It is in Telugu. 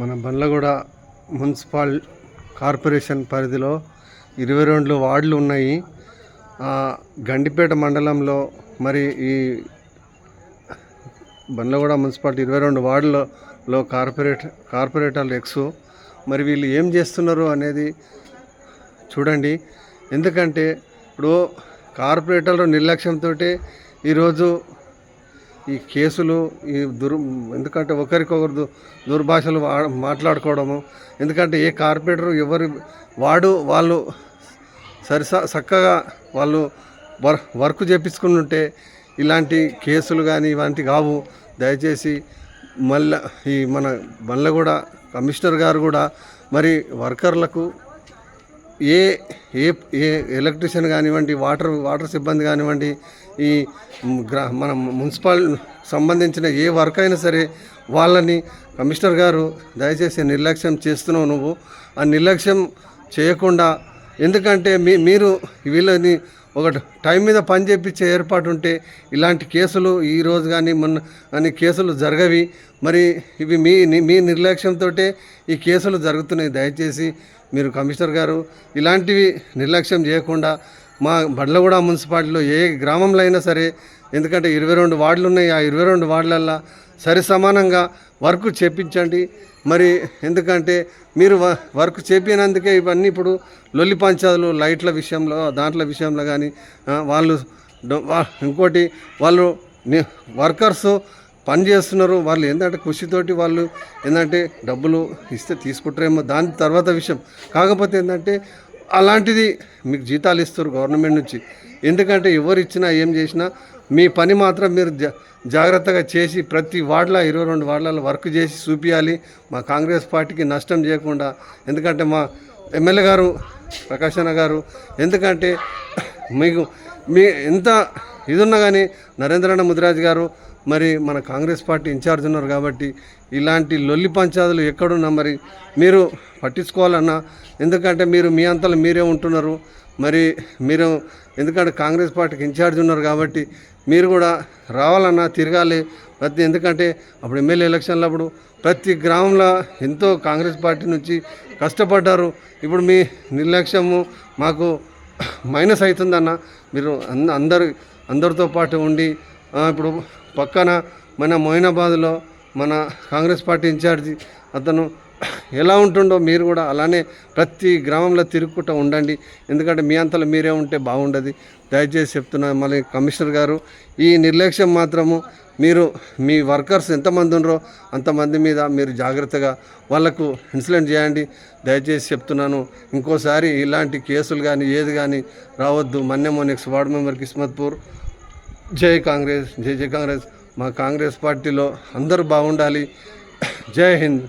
మన బండ్లగూడ మున్సిపల్ కార్పొరేషన్ పరిధిలో 22 వార్డులు ఉన్నాయి. గండిపేట మండలంలో మరి ఈ బండ్లగూడ మున్సిపాలిటీ 22 వార్డులలో కార్పొరేటర్లు ఎక్స్ మరి వీళ్ళు ఏం చేస్తున్నారు అనేది చూడండి. ఎందుకంటే ఇప్పుడు కార్పొరేటర్లు నిర్లక్ష్యంతో ఈరోజు ఈ కేసులు ఎందుకంటే ఒకరికొకరు దుర్భాషలు మాట్లాడుకోవడము. ఎందుకంటే ఏ కార్పొరేటర్ ఎవరు వాళ్ళు చక్కగా వాళ్ళు వర్క్ చేపించుకుని ఉంటే ఇలాంటి కేసులు కానీ ఇలాంటి కావు. దయచేసి మళ్ళీ ఈ మన బండ్లగూడ కమిషనర్ గారు కూడా మరి వర్కర్లకు ఏ ఏ ఏ ఎలక్ట్రీషియన్ కానివ్వండి, వాటర్ సిబ్బంది కానివ్వండి, ఈ మన మున్సిపల్ సంబంధించిన ఏ వర్క్ అయినా సరే వాళ్ళని కమిషనర్ గారు దయచేసి నిర్లక్ష్యం చేస్తున్నావు నువ్వు. ఆ నిర్లక్ష్యం చేయకుండా, ఎందుకంటే మీరు వీళ్ళని ఒక టైం మీద పని చేయించే ఏర్పాటు ఉంటే ఇలాంటి కేసులు ఈరోజు కానీ మొన్న అని కేసులు జరగవి. మరి ఇవి మీ నిర్లక్ష్యంతో ఈ కేసులు జరుగుతున్నాయి. దయచేసి మీరు కమిషనర్ గారు ఇలాంటివి నిర్లక్ష్యం చేయకుండా మా బండ్లగూడ మున్సిపాలిటీలో ఏ గ్రామంలో అయినా సరే, ఎందుకంటే 22 వార్డులు ఉన్నాయి, ఆ 22 వార్డులల్లో సరి సమానంగా వర్క్ చేపించండి. మరి ఎందుకంటే మీరు వర్క్ చేపినందుకే ఇవన్నీ ఇప్పుడు లొల్లి పంచాలు లైట్ల విషయంలో దాంట్ల విషయంలో కానీ వాళ్ళు ఇంకోటి వాళ్ళు వర్కర్స్ పని చేస్తున్నారు. వాళ్ళు ఏంటంటే కృషితోటి వాళ్ళు ఏంటంటే డబ్బులు ఇస్తే తీసుకుంటారేమో, దాని తర్వాత విషయం. కాకపోతే ఏంటంటే అలాంటిది మీకు జీతాలు ఇస్తారు గవర్నమెంట్ నుంచి. ఎందుకంటే ఎవరు ఇచ్చినా ఏం చేసినా మీ పని మాత్రం మీరు జాగ్రత్తగా చేసి ప్రతి వార్డులో 22 వార్డులలో వర్క్ చేసి చూపించాలి, మా కాంగ్రెస్ పార్టీకి నష్టం చేయకుండా. ఎందుకంటే మా ఎమ్మెల్యే గారు ప్రకాష్ అన్న గారు, ఎందుకంటే మీకు ఎంత ఇది ఉన్నా కానీ నరేంద్రన్న ముదిరాజ్ గారు మరి మన కాంగ్రెస్ పార్టీ ఇన్ఛార్జ్ ఉన్నారు కాబట్టి ఇలాంటి లొల్లి పంచాదులు ఎక్కడున్నా మరి మీరు పట్టించుకోవాలన్నా. ఎందుకంటే మీరు మీ అంతలో మీరే ఉంటున్నారు. మరి మీరు ఎందుకంటే కాంగ్రెస్ పార్టీకి ఇన్ఛార్జ్ ఉన్నారు కాబట్టి మీరు కూడా రావాలన్నా, తిరగాలి ఎందుకంటే అప్పుడు ఎమ్మెల్యే ఎలక్షన్లు అప్పుడు ప్రతి గ్రామంలో ఎంతో కాంగ్రెస్ పార్టీ నుంచి కష్టపడ్డారు. ఇప్పుడు మీ నిర్లక్ష్యము మాకు మైనస్ అవుతుందన్న. మీరు అందరితో పాటు ఉండి ఇప్పుడు పక్కన మన మొయినాబాద్లో మన కాంగ్రెస్ పార్టీ ఇన్ఛార్జి అతను ఎలా ఉంటుండో మీరు కూడా అలానే ప్రతి గ్రామంలో తిరుగుకుంటూ ఉండండి. ఎందుకంటే మీ అంతలో మీరే ఉంటే బాగుండదు. దయచేసి చెప్తున్నా. మళ్ళీ కమిషనర్ గారు ఈ నిర్లక్ష్యం మాత్రము మీరు మీ వర్కర్స్ ఎంతమంది ఉన్నారో అంతమంది మీద మీరు జాగ్రత్తగా వాళ్లకు ఇన్సులెంట్ చేయండి. దయచేసి చెప్తున్నాను. ఇంకోసారి ఇలాంటి కేసులు కానీ ఏది కానీ రావద్దు. మన్యమో నెక్స్ట్ వార్డు మెంబర్ కిస్మత్పూర్. జై కాంగ్రెస్, జై జై కాంగ్రెస్. మా కాంగ్రెస్ పార్టీలో అందరూ బాగుండాలి. జై హింద్.